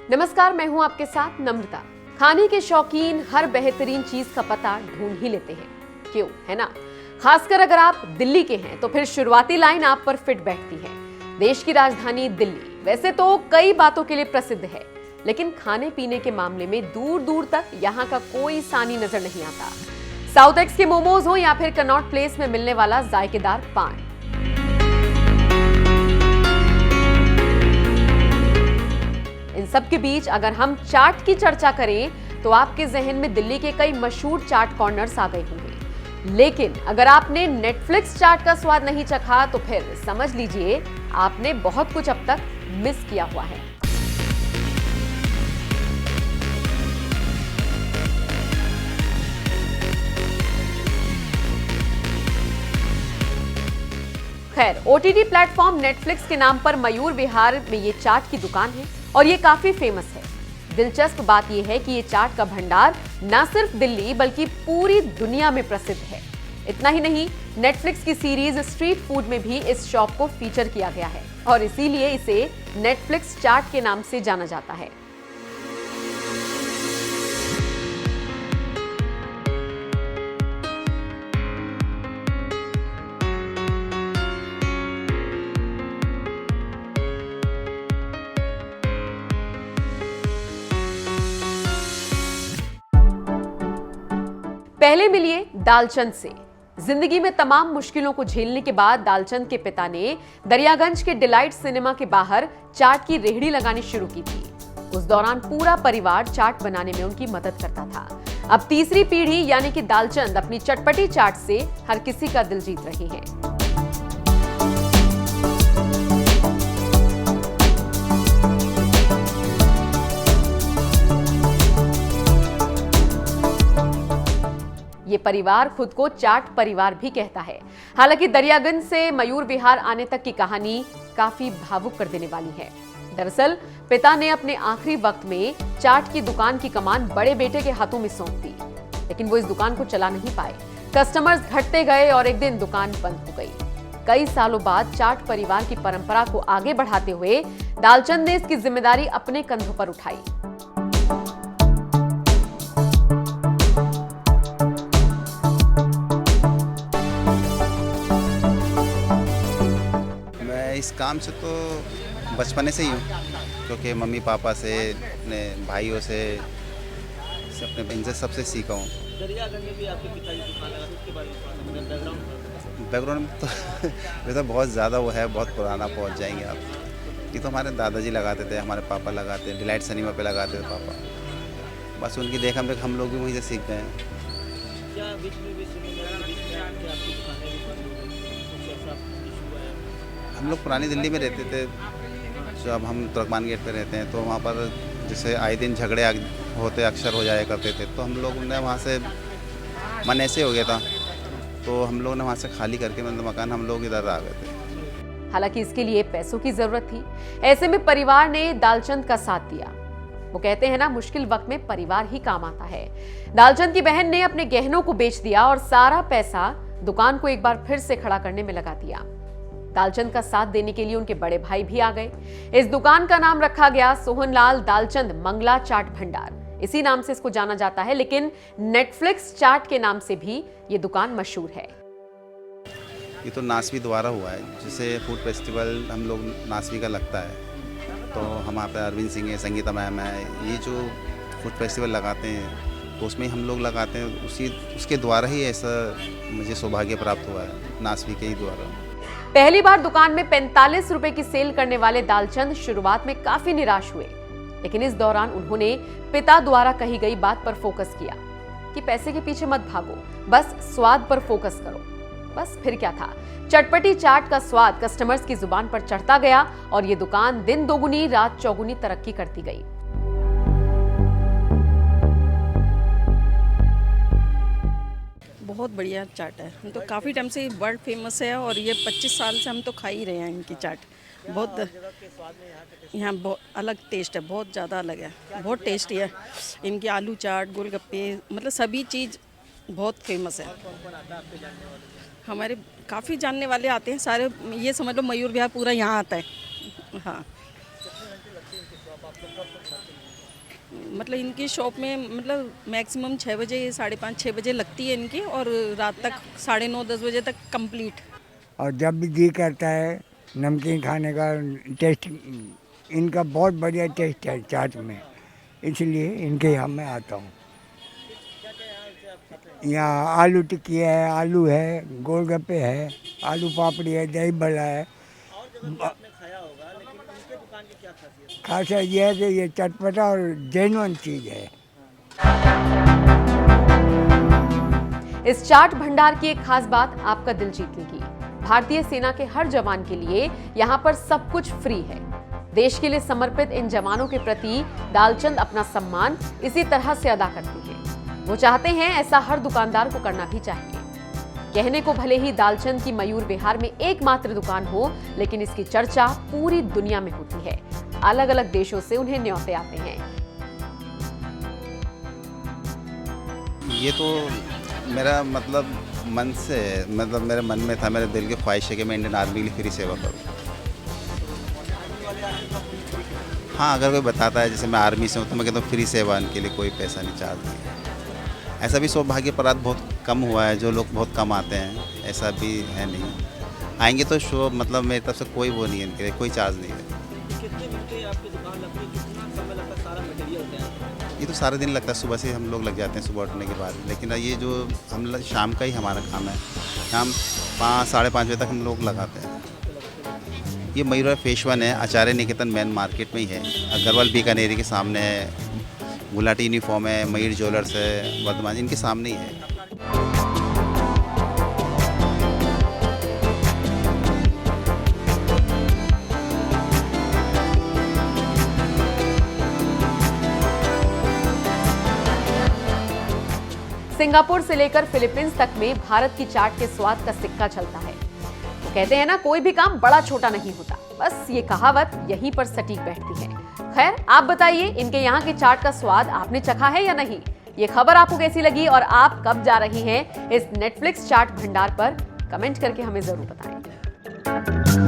नमस्कार, मैं हूं आपके साथ नम्रता। खाने के शौकीन हर बेहतरीन चीज का पता ढूंढ ही लेते हैं, क्यों, है ना? खासकर अगर आप दिल्ली के हैं तो फिर शुरुआती लाइन आप पर फिट बैठती है। देश की राजधानी दिल्ली वैसे तो कई बातों के लिए प्रसिद्ध है, लेकिन खाने पीने के मामले में दूर दूर तक यहाँ का कोई सानी नजर नहीं आता। साउथ एक्स के मोमोज हो या फिर कनॉट प्लेस में मिलने वाला जायकेदार पान। इन सब के बीच अगर हम चाट की चर्चा करें तो आपके जहन में दिल्ली के कई मशहूर चाट कॉर्नर्स आ गए होंगे। लेकिन अगर आपने नेटफ्लिक्स चाट का स्वाद नहीं चखा तो फिर समझ लीजिए आपने बहुत कुछ अब तक मिस किया हुआ है। खैर, ओटीटी प्लेटफॉर्म नेटफ्लिक्स के नाम पर मयूर विहार में ये चाट की दुकान है और ये काफी फेमस है। दिलचस्प बात यह है कि ये चाट का भंडार न सिर्फ दिल्ली बल्कि पूरी दुनिया में प्रसिद्ध है। इतना ही नहीं, नेटफ्लिक्स की सीरीज स्ट्रीट फूड में भी इस शॉप को फीचर किया गया है और इसीलिए इसे नेटफ्लिक्स चाट के नाम से जाना जाता है। पहले मिलिए दालचंद से। जिंदगी में तमाम मुश्किलों को झेलने के बाद दालचंद के पिता ने दरियागंज के डिलाइट सिनेमा के बाहर चाट की रेहड़ी लगानी शुरू की थी। उस दौरान पूरा परिवार चाट बनाने में उनकी मदद करता था। अब तीसरी पीढ़ी यानी कि दालचंद अपनी चटपटी चाट से हर किसी का दिल जीत रहे हैं। ये परिवार खुद को चाट परिवार भी कहता है। हालांकि दरियागंज से मयूर विहार आने तक की कहानी काफी भावुक कर देने वाली है। दरअसल पिता ने अपने आखिरी वक्त में चाट की दुकान की कमान बड़े बेटे के हाथों में सौंप दी, लेकिन वो इस दुकान को चला नहीं पाए। कस्टमर्स घटते गए और एक दिन दुकान बंद हो गई। कई सालों बाद चाट परिवार की परंपरा को आगे बढ़ाते हुए दालचंद ने इसकी जिम्मेदारी अपने कंधों पर उठाई। इस काम से तो बचपने से ही हूँ, क्योंकि मम्मी पापा से, अपने भाइयों से, अपने इनसे सबसे सीखा हूँ। दरियागंज में भी आपके पिताजी दुकान लगा, उसके बारे में बैकग्राउंड में तो वैसा बहुत ज़्यादा वो है, बहुत पुराना पहुँच जाएंगे आप। ये तो हमारे दादाजी लगाते थे, हमारे पापा लगाते हैं, डिलाइट सिनेमा पे लगाते थे पापा। बस उनकी देख हम लोग भी वहीं से सीखते हैं। क्या बीच में भी आपकी दुकानें भी बंद हो गई, कुछ ऐसा इशू आया? हम लोग पुरानी दिल्ली में रहते थे, जब हम तुर्कमान गेट पे रहते हैं तो वहाँ पर जैसे आए दिन झगड़े होते अक्सर हो जाया करते थे, तो हम लोगों ने वहाँ से मन ऐसे हो गया था, तो हम लोग ने वहाँ से खाली करके मतलब मकान हम लोग इधर आ गए थे। हालांकि इसके लिए पैसों की जरूरत थी। ऐसे में परिवार ने दालचंद का साथ दिया। वो कहते हैं ना, मुश्किल वक्त में परिवार ही काम आता है। दालचंद की बहन ने अपने गहनों को बेच दिया और सारा पैसा दुकान को एक बार फिर से खड़ा करने में लगा दिया। दालचंद का साथ देने के लिए उनके बड़े भाई भी आ गए। इस दुकान का नाम रखा गया सोहनलाल दालचंद मंगला चाट भंडार। इसी नाम से इसको जाना जाता है, लेकिन नेटफ्लिक्स चाट के नाम से भी ये दुकान मशहूर है। ये तो नासवी द्वारा हुआ है, जैसे फूड फेस्टिवल हम लोग नासवी का लगता है, तो हम यहाँ पे अरविंद सिंह है, संगीता मैम है, ये जो फूड फेस्टिवल लगाते हैं तो उसमें हम लोग लगाते हैं। उसके द्वारा ही ऐसा मुझे सौभाग्य प्राप्त हुआ है, नासवी के ही द्वारा। पहली बार दुकान में 45 रुपए की सेल करने वाले दालचंद शुरुआत में काफी निराश हुए, लेकिन इस दौरान उन्होंने पिता द्वारा कही गई बात पर फोकस किया कि पैसे के पीछे मत भागो, बस स्वाद पर फोकस करो। बस फिर क्या था, चटपटी चाट का स्वाद कस्टमर्स की जुबान पर चढ़ता गया और ये दुकान दिन दोगुनी रात चौगुनी तरक्की करती गई। बहुत बढ़िया चाट है, हम तो काफ़ी टाइम से वर्ल्ड फेमस है और ये 25 साल से हम तो खा ही रहे हैं इनकी चाट। बहुत यहाँ बहुत अलग टेस्ट है, बहुत ज़्यादा अलग है, बहुत टेस्टी है। इनकी आलू चाट, गोलगप्पे, मतलब सभी चीज़ बहुत फेमस है। हमारे काफ़ी जानने वाले आते हैं सारे, ये समझ लो मयूर विहार पूरा यहाँ आता है। हाँ, घंटे लगते हैं इनकी शॉप आपको कब तक खाते हैं? मतलब इनकी शॉप में मतलब मैक्सिमम 6 बजे 5:30 6 बजे लगती है इनकी, और रात तक 9:30 10 बजे तक कंप्लीट। और जब भी जी करता है नमकीन खाने का, टेस्ट इनका बहुत बढ़िया टेस्ट है चाट में, इसलिए इनके यहाँ मैं आता हूँ। क्या क्या यहाँ से आप खाते हैं? यहाँ आलू टिक्की है, आलू है, गोलगप्पे है, आलू पापड़ी है, दही बड़ा है। और जगह पे आपने खाया होगा, लेकिन इनके दुकान की क्या खासियत है? खासा ये है कि ये चटपटा और जेन्युइन चीज़ है। इस चाट भंडार की एक खास बात आपका दिल जीत लेगी। भारतीय सेना के हर जवान के लिए यहाँ पर सब कुछ फ्री है। देश के लिए समर्पित इन जवानों के प्रति दालचंद अपना सम्मान इसी तरह से अदा करती है। वो चाहते हैं ऐसा हर दुकानदार को करना भी चाहिए। कहने को भले ही दालचंद की मयूर विहार में एकमात्र दुकान हो, लेकिन इसकी चर्चा पूरी दुनिया में होती है। अलग अलग देशों से उन्हें न्योते आते हैं। ये तो मेरा मतलब मन से, मतलब मेरे मन में था, मेरे दिल की ख्वाहिश है कि मैं इंडियन आर्मी के लिए फ्री सेवा करूँ। हाँ, अगर कोई बताता है जैसे मैं आर्मी से हूँ तो मैं कहता हूँ फ्री सेवा, इनके लिए कोई पैसा नहीं चार्ज नहीं है। ऐसा भी सौभाग्य अपराध बहुत कम हुआ है, जो लोग बहुत कम आते हैं, ऐसा भी है नहीं। आएंगे तो शो, मतलब मेरी तरफ से कोई वो नहीं है, इनके लिए कोई चार्ज नहीं है। कितने घंटे आपकी दुकान लगती है? कितना समय लगता है सारा मटेरियल तैयार? ये तो सारा दिन लगता है, सुबह से हम लोग लग जाते हैं सुबह उठने के बाद, लेकिन ये जो शाम का ही हमारा काम है, शाम 5 साढ़े 5 बजे तक हम लोग लगाते हैं। ये मयूर फेस 1 है, आचार्य निकेतन मेन मार्केट में ही है, अग्रवाल बीकानेरी के सामने है, गुलाटी यूनिफॉर्म है, मयूर ज्वेलर्स है, वर्धमान, इनके सामने ही है। सिंगापुर से लेकर फिलीपींस तक में भारत की चाट के स्वाद का सिक्का चलता है। वो कहते हैं ना, कोई भी काम बड़ा छोटा नहीं होता। बस ये कहावत यहीं पर सटीक बैठती है। खैर, आप बताइए, इनके यहाँ के चाट का स्वाद आपने चखा है या नहीं? ये खबर आपको कैसी लगी और आप कब जा रही हैं इस नेटफ्लिक्स चाट भंडार पर? कमेंट करके हमें जरूर बताएं।